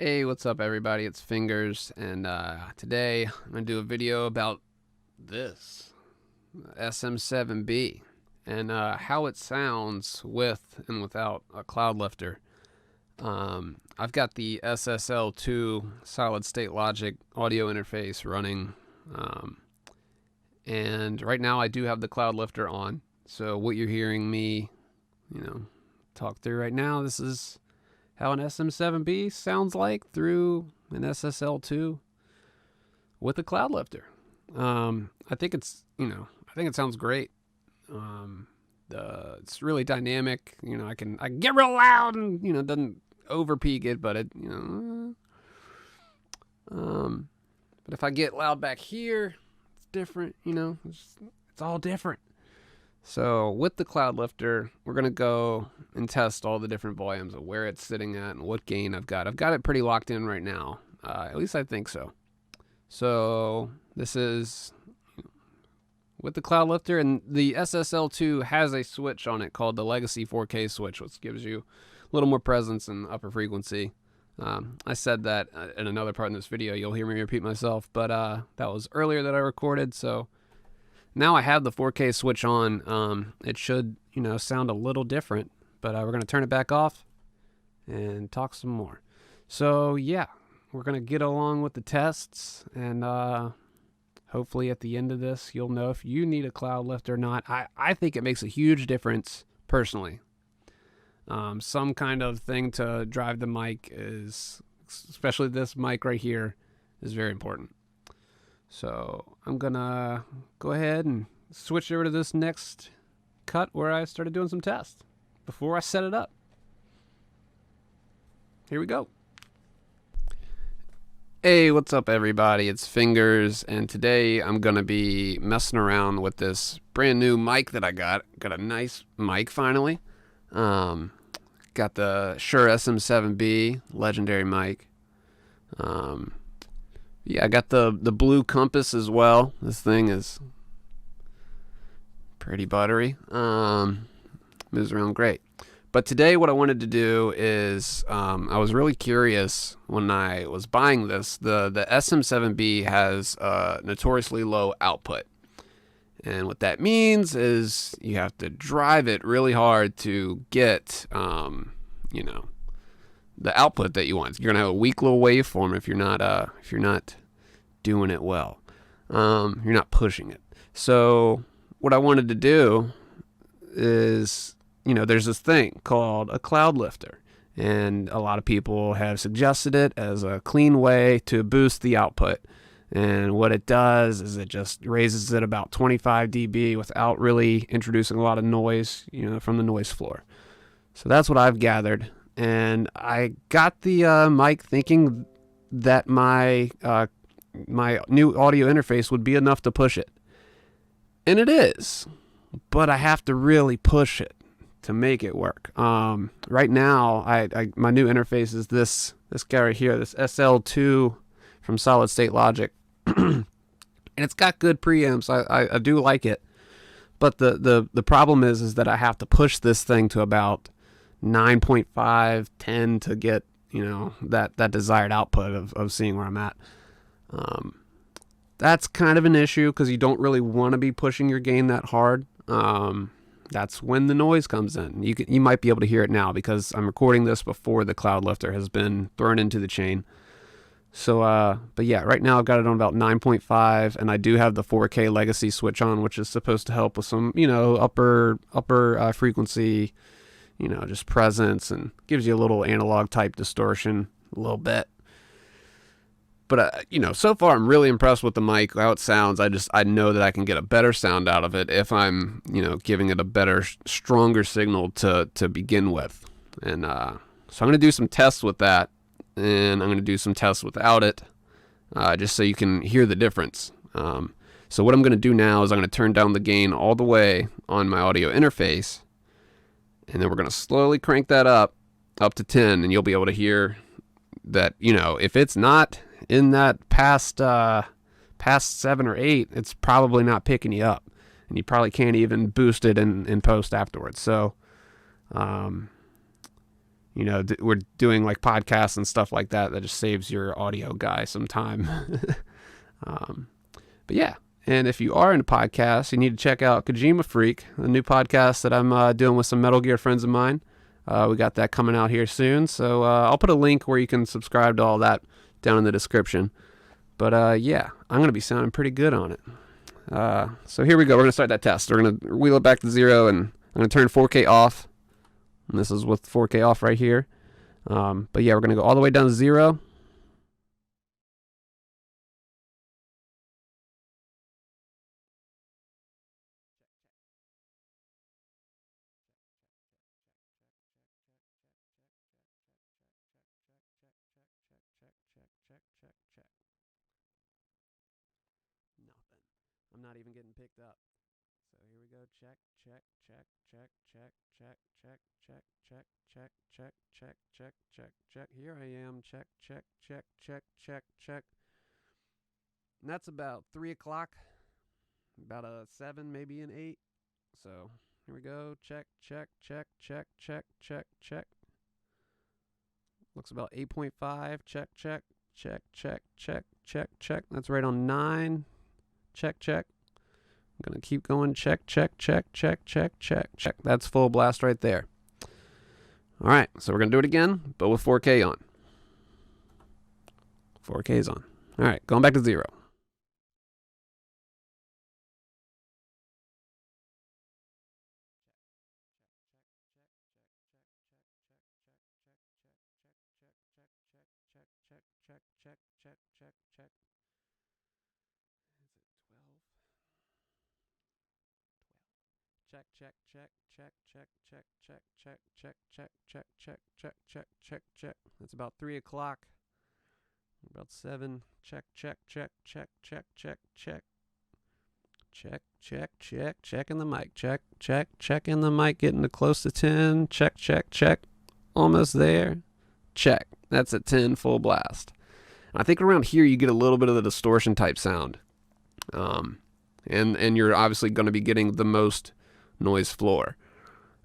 Hey, what's up everybody? It's Fingers, and today I'm going to do a video about this SM7B and how it sounds with and without a Cloudlifter. I've got the SSL 2 solid state logic audio interface running, and right now I do have the Cloudlifter on. So what you're hearing me, talk through right now, this is how an SM7B sounds like through an SSL2 with a Cloudlifter. I think it sounds great. It's really dynamic. I can get real loud and it doesn't over peak it, but but if I get loud back here, it's different. It's all different. So with the Cloudlifter, we're going to go and test all the different volumes of where it's sitting at and what gain I've got. I've got it pretty locked in right now. At least I think so. So this is with the Cloudlifter, and the SSL2 has a switch on it called the Legacy 4K switch, which gives you a little more presence and upper frequency. I said that in another part in this video. You'll hear me repeat myself, but that was earlier that I recorded, so now I have the 4K switch on. It should, sound a little different, but we're going to turn it back off and talk some more. So yeah, we're going to get along with the tests, and hopefully at the end of this, you'll know if you need a Cloudlifter or not. I think it makes a huge difference personally. Some kind of thing to drive the mic is, especially this mic right here, is very important. So I'm gonna go ahead and switch over to this next cut where I started doing some tests before I set it up. Here we go. Hey, what's up everybody? It's Fingers, and today I'm gonna be messing around with this brand new mic that I got. Got a nice mic finally. Got the Shure SM7B, legendary mic. Yeah, I got the blue compass as well. This thing is pretty buttery. Moves around great. But today what I wanted to do is, I was really curious when I was buying this. The SM7B has notoriously low output. And what that means is you have to drive it really hard to get, the output that you want. You're gonna have a weak little waveform if you're not doing it well. You're not pushing it. So what I wanted to do is, there's this thing called a Cloudlifter, and a lot of people have suggested it as a clean way to boost the output. And what it does is it just raises it about 25 dB without really introducing a lot of noise, from the noise floor. So that's what I've gathered. And I got the mic thinking that my new audio interface would be enough to push it. And it is. But I have to really push it to make it work. Right now, my new interface is this guy right here, this SL2 from Solid State Logic. And it's got good preamps. I do like it. But the problem is that I have to push this thing to about 9.5, 10 to get, that desired output of seeing where I'm at. That's kind of an issue because you don't really want to be pushing your gain that hard. That's when the noise comes in. You might be able to hear it now because I'm recording this before the Cloudlifter has been thrown into the chain. So, but yeah, right now I've got it on about 9.5, and I do have the 4K legacy switch on, which is supposed to help with some, upper frequency, just presence, and gives you a little analog type distortion, a little bit. But, so far I'm really impressed with the mic, how it sounds. I know that I can get a better sound out of it if I'm, giving it a better, stronger signal to begin with. And, so I'm going to do some tests with that, and I'm going to do some tests without it, just so you can hear the difference. So what I'm going to do now is I'm going to turn down the gain all the way on my audio interface, and then we're going to slowly crank that up to 10, and you'll be able to hear that, if it's not in that past 7 or 8, it's probably not picking you up, and you probably can't even boost it in post afterwards. So you know, we're doing like podcasts and stuff like that. That just saves your audio guy some time. But yeah, and if you are into podcasts, you need to check out Kojima Freak, a new podcast that I'm doing with some Metal Gear friends of mine. We got that coming out here soon, so I'll put a link where you can subscribe to all that down in the description. But yeah, I'm going to be sounding pretty good on it. So here we go. We're going to start that test. We're going to wheel it back to 0, and I'm going to turn 4K off. And this is with 4K off right here. But yeah, we're going to go all the way down to 0. Check. Nothing. I'm not even getting picked up. So here we go. Check. Here I am. Check. And that's about 3 o'clock. About a 7, maybe an 8. So here we go. Check. Looks about 8.5. Check. That's right on 9. Check. I'm going to keep going. Check. That's full blast right there. All right, so we're going to do it again, but with 4K on. 4K is on. All right, going back to 0. Check. Is it 12? Check. That's about 3 o'clock. About 7. Check. Checking the mic. Checking the mic. Getting to close to 10. Check. Almost there. Check. That's at 10 full blast. I think around here you get a little bit of the distortion type sound. And you're obviously going to be getting the most noise floor.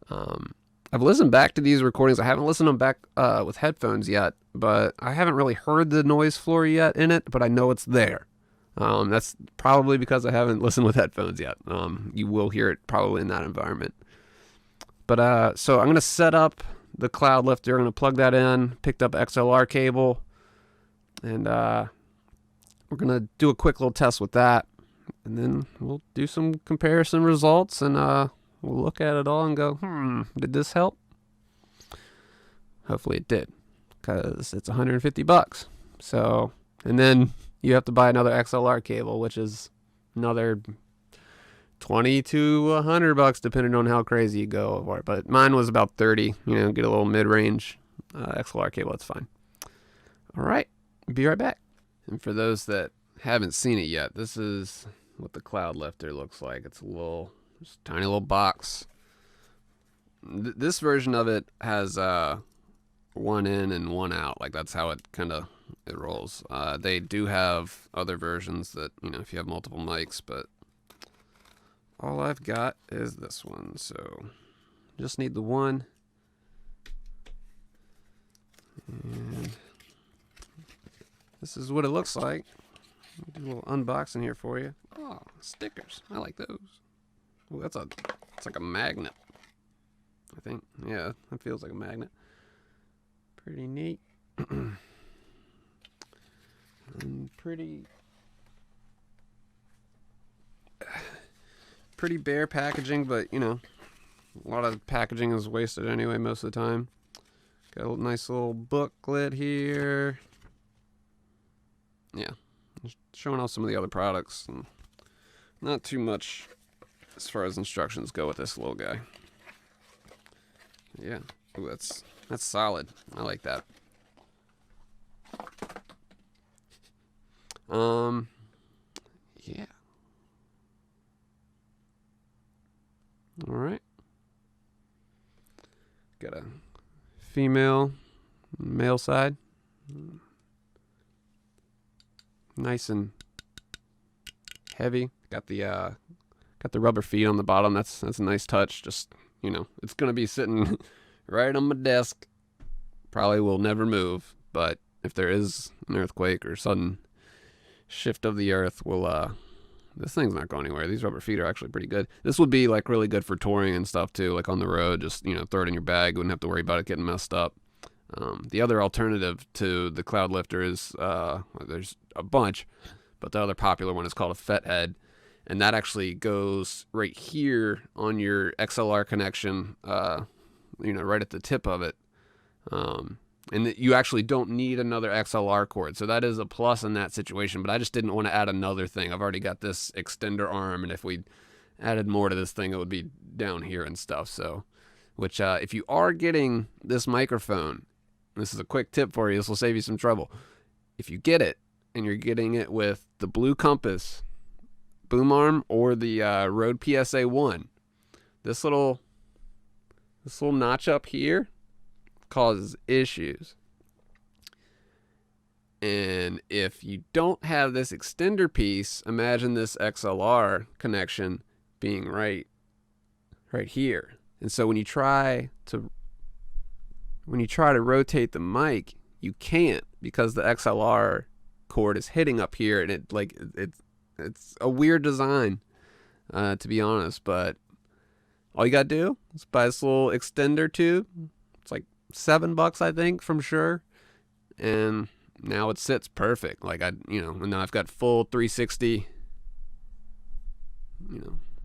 I've listened back to these recordings. I haven't listened to them back with headphones yet, but I haven't really heard the noise floor yet in it, but I know it's there. That's probably because I haven't listened with headphones yet. You will hear it probably in that environment. But so I'm going to set up the Cloudlifter. I'm going to plug that in, picked up XLR cable, and we're going to do a quick little test with that. And then we'll do some comparison results, and we'll look at it all and go, did this help? Hopefully it did, because it's $150. So, and then you have to buy another XLR cable, which is another $20 to $100, depending on how crazy you go for it. But mine was about 30. You know, get a little mid-range XLR cable. That's fine. All right, be right back. And for those that haven't seen it yet, this is what the Cloudlifter looks like. It's a little, just a tiny little box. This version of it has one in and one out. Like, that's how it it rolls. They do have other versions that, you know, if you have multiple mics, but all I've got is this one. So just need the one. And this is what it looks like. I'll do a little unboxing here for you. Oh, stickers. I like those. Oh, it's like a magnet, I think. Yeah, that feels like a magnet. Pretty neat. And pretty bare packaging, but you know, a lot of packaging is wasted anyway most of the time. Got a nice little booklet here. Yeah, just showing off some of the other products. And not too much as far as instructions go with this little guy. Yeah, ooh, that's solid. I like that. Yeah. All right. Got a female, male side. Nice and heavy. Got the rubber feet on the bottom. That's a nice touch. Just, you know, it's gonna be sitting right on my desk. Probably will never move, but if there is an earthquake or sudden shift of the earth, this thing's not going anywhere. These rubber feet are actually pretty good. This would be like really good for touring and stuff too, like on the road. Just throw it in your bag. Wouldn't have to worry about it getting messed up. The other alternative to the Cloudlifter is there's a bunch, but the other popular one is called a FET head, and that actually goes right here on your XLR connection. Right at the tip of it. And you actually don't need another XLR cord. So that is a plus in that situation, but I just didn't want to add another thing. I've already got this extender arm, and if we added more to this thing, it would be down here and stuff. So, which if you are getting this microphone, this is a quick tip for you, this will save you some trouble. If you get it, and you're getting it with the Blue Compass boom arm or the Rode PSA 1, this little notch up here causes issues. And if you don't have this extender piece, imagine this XLR connection being right here. And so when you try to rotate the mic, you can't, because the XLR cord is hitting up here, and it's a weird design, to be honest. But all you gotta do is buy this little extender tube. It's like $7, I think, from Shure, and now it sits perfect. And now I've got full 360,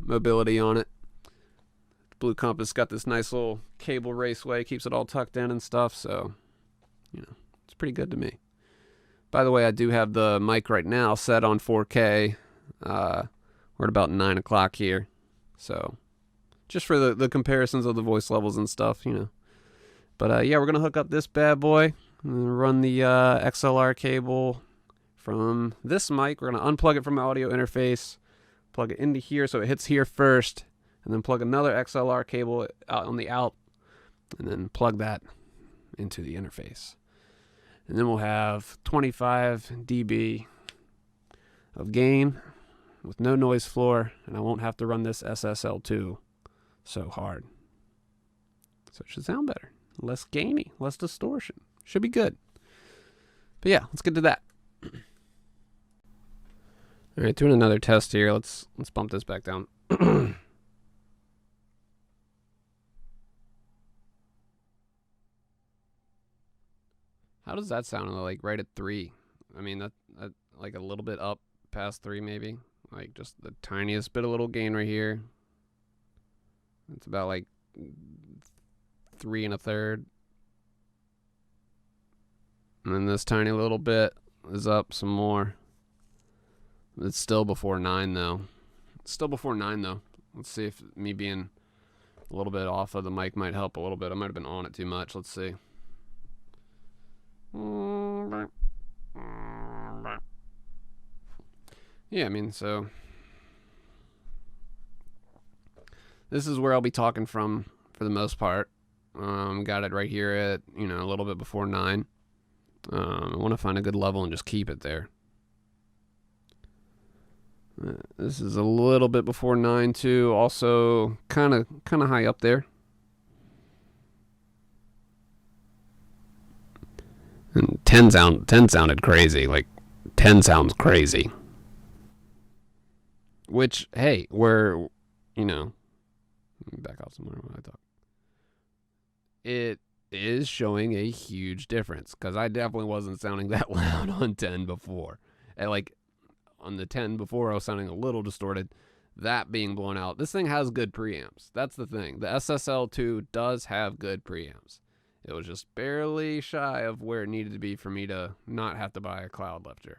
mobility on it. The Blue Compass got this nice little cable raceway, keeps it all tucked in and stuff. So, it's pretty good to me. By the way, I do have the mic right now set on 4K. We're at about 9 o'clock here, so just for the comparisons of the voice levels and stuff, But yeah, we're going to hook up this bad boy and run the XLR cable from this mic. We're going to unplug it from the audio interface, plug it into here so it hits here first, and then plug another XLR cable out on the out, and then plug that into the interface. And then we'll have 25 dB of gain with no noise floor, and I won't have to run this SSL2 so hard. So it should sound better. Less gainy, less distortion. Should be good. But yeah, let's get to that. All right, doing another test here. Let's bump this back down. How does that sound? Like right at 3. I mean, that like a little bit up past 3 maybe. Like just the tiniest bit of little gain right here. It's about like 3 1/3. And then this tiny little bit is up some more. It's still before 9 though. Let's see if me being a little bit off of the mic might help a little bit. I might have been on it too much. Let's see. Yeah, I mean, so this is where I'll be talking from for the most part. Got it right here at, a little bit before 9. I want to find a good level and just keep it there. This is a little bit before 9 too. Also kind of high up there. And 10 sounded crazy. Like 10 sounds crazy. Which, hey, we're, let me back off some more when I talk. It is showing a huge difference, because I definitely wasn't sounding that loud on 10 before. And like on the 10 before, I was sounding a little distorted. That being blown out. This thing has good preamps. That's the thing. The SSL2 does have good preamps. It was just barely shy of where it needed to be for me to not have to buy a Cloudlifter.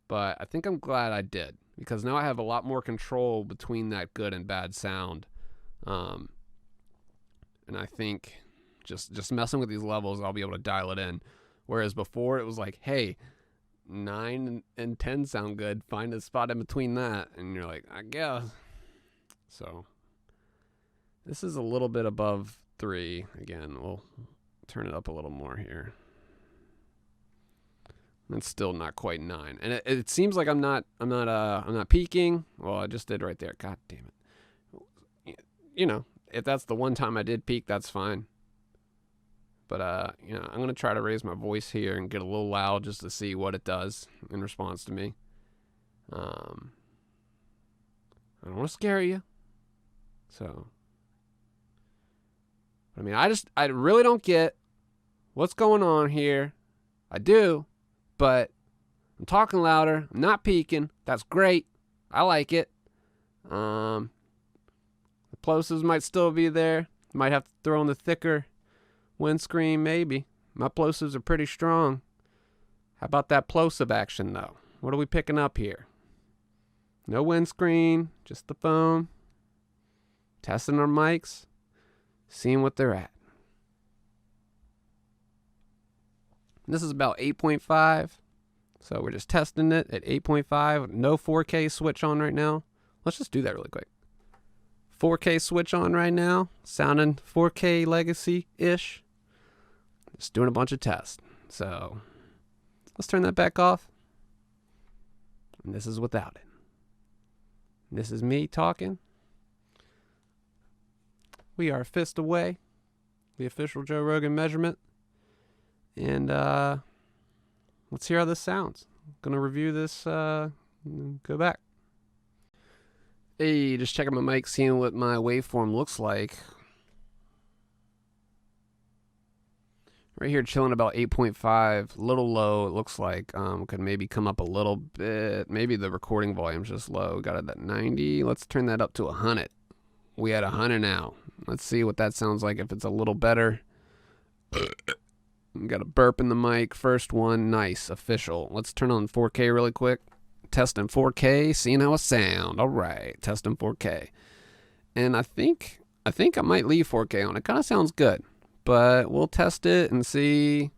But I think I'm glad I did, because now I have a lot more control between that good and bad sound. And I think just messing with these levels, I'll be able to dial it in. Whereas before, it was like, hey, 9 and 10 sound good. Find a spot in between that. And you're like, I guess. So this is a little bit above 3. Again, we'll turn it up a little more here. It's still not quite 9, and it seems like I'm not peaking. Well, I just did right there. God damn it. If that's the one time I did peak, that's fine. But you know, I'm gonna try to raise my voice here and get a little loud just to see what it does in response to me. I don't want to scare you, so. I mean, I really don't get what's going on here. I do, but I'm talking louder. I'm not peaking. That's great. I like it. The plosives might still be there. Might have to throw in the thicker windscreen, maybe. My plosives are pretty strong. How about that plosive action, though? What are we picking up here? No windscreen, just the phone. Testing our mics, seeing what they're at. This is about 8.5. So we're just testing it at 8.5. No 4K switch on right now. Let's just do that really quick. 4K switch on right now. Sounding 4K legacy-ish. Just doing a bunch of tests. So let's turn that back off. And this is without it. This is me talking. We are a fist away. The official Joe Rogan measurement. And let's hear how this sounds. I'm going to review this, go back. Hey, just checking my mic, seeing what my waveform looks like. Right here, chilling about 8.5, a little low, it looks like. Could maybe come up a little bit. Maybe the recording volume's just low. Got it at 90. Let's turn that up to 100. We at 100 now. Let's see what that sounds like, if it's a little better. Got a burp in the mic. First one, nice, official. Let's turn on 4K really quick. Testing 4K, seeing how it sound. All right, testing 4K. And I think I might leave 4K on. It kind of sounds good. But we'll test it and see.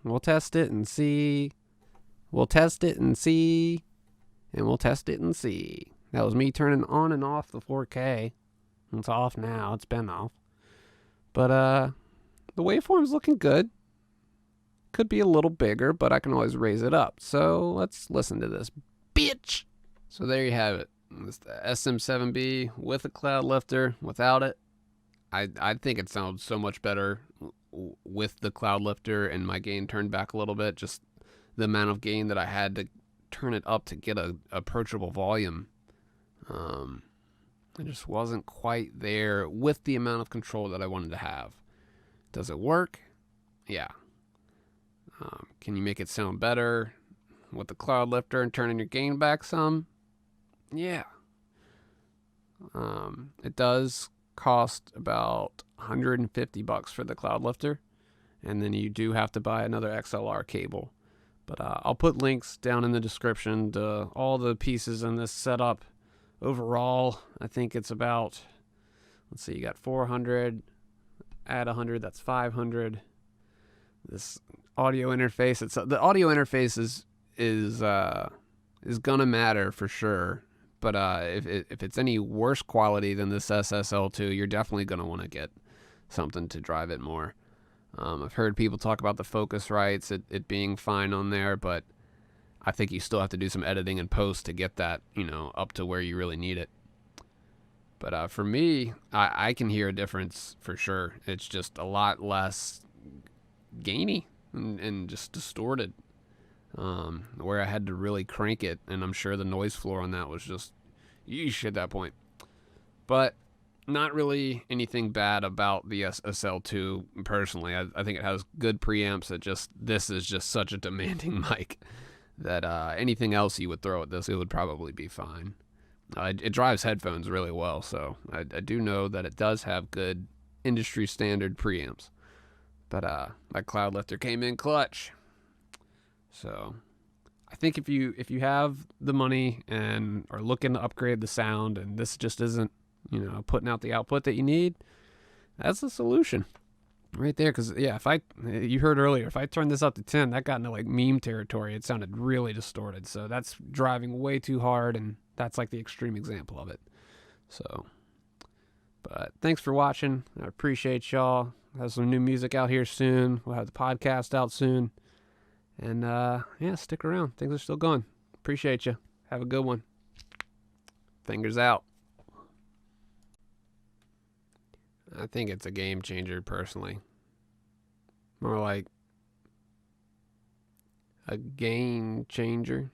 We'll test it and see. We'll test it and see. And we'll test it and see. That was me turning on and off the 4K. It's off now. It's been off. But the waveform's looking good. Could be a little bigger, but I can always raise it up. So let's listen to this, bitch. So there you have it. It's the SM7B with a Cloudlifter. Without it, I think it sounds so much better with the Cloudlifter and my gain turned back a little bit. Just the amount of gain that I had to turn it up to get a approachable volume. It just wasn't quite there with the amount of control that I wanted to have. Does it work? Yeah. Can you make it sound better with the Cloudlifter and turning your gain back some? Yeah. It does cost about $150 for the Cloudlifter, and then you do have to buy another XLR cable. But I'll put links down in the description to all the pieces in this setup. Overall, I think it's about, let's see, you got 400, add 100, that's 500. This audio interface, the audio interface is gonna matter for sure. But if it's any worse quality than this SSL2, you're definitely gonna want to get something to drive it more. I've heard people talk about the focus rights, it being fine on there, but I think you still have to do some editing and post to get that, you know, up to where you really need it. But for me, I can hear a difference for sure. It's just a lot less gainy and just distorted, where I had to really crank it, and I'm sure the noise floor on that was just yeesh at that point. But not really anything bad about the SSL2 personally. I think it has good preamps. This is just such a demanding mic that anything else you would throw at this, it would probably be fine. It drives headphones really well, so I do know that it does have good industry standard preamps. But that Cloudlifter came in clutch. So I think if you have the money and are looking to upgrade the sound, and this just isn't, you know, putting out the output that you need, that's the solution right there. Because yeah, you heard earlier, if I turned this up to 10, that got into like meme territory. It sounded really distorted. So that's driving way too hard, and that's like the extreme example of it. So, but thanks for watching. I appreciate y'all. Have some new music out here soon. We'll have the podcast out soon. And yeah, stick around. Things are still going. Appreciate you. Have a good one. Fingers out. I think it's a game changer personally. More like a gain changer.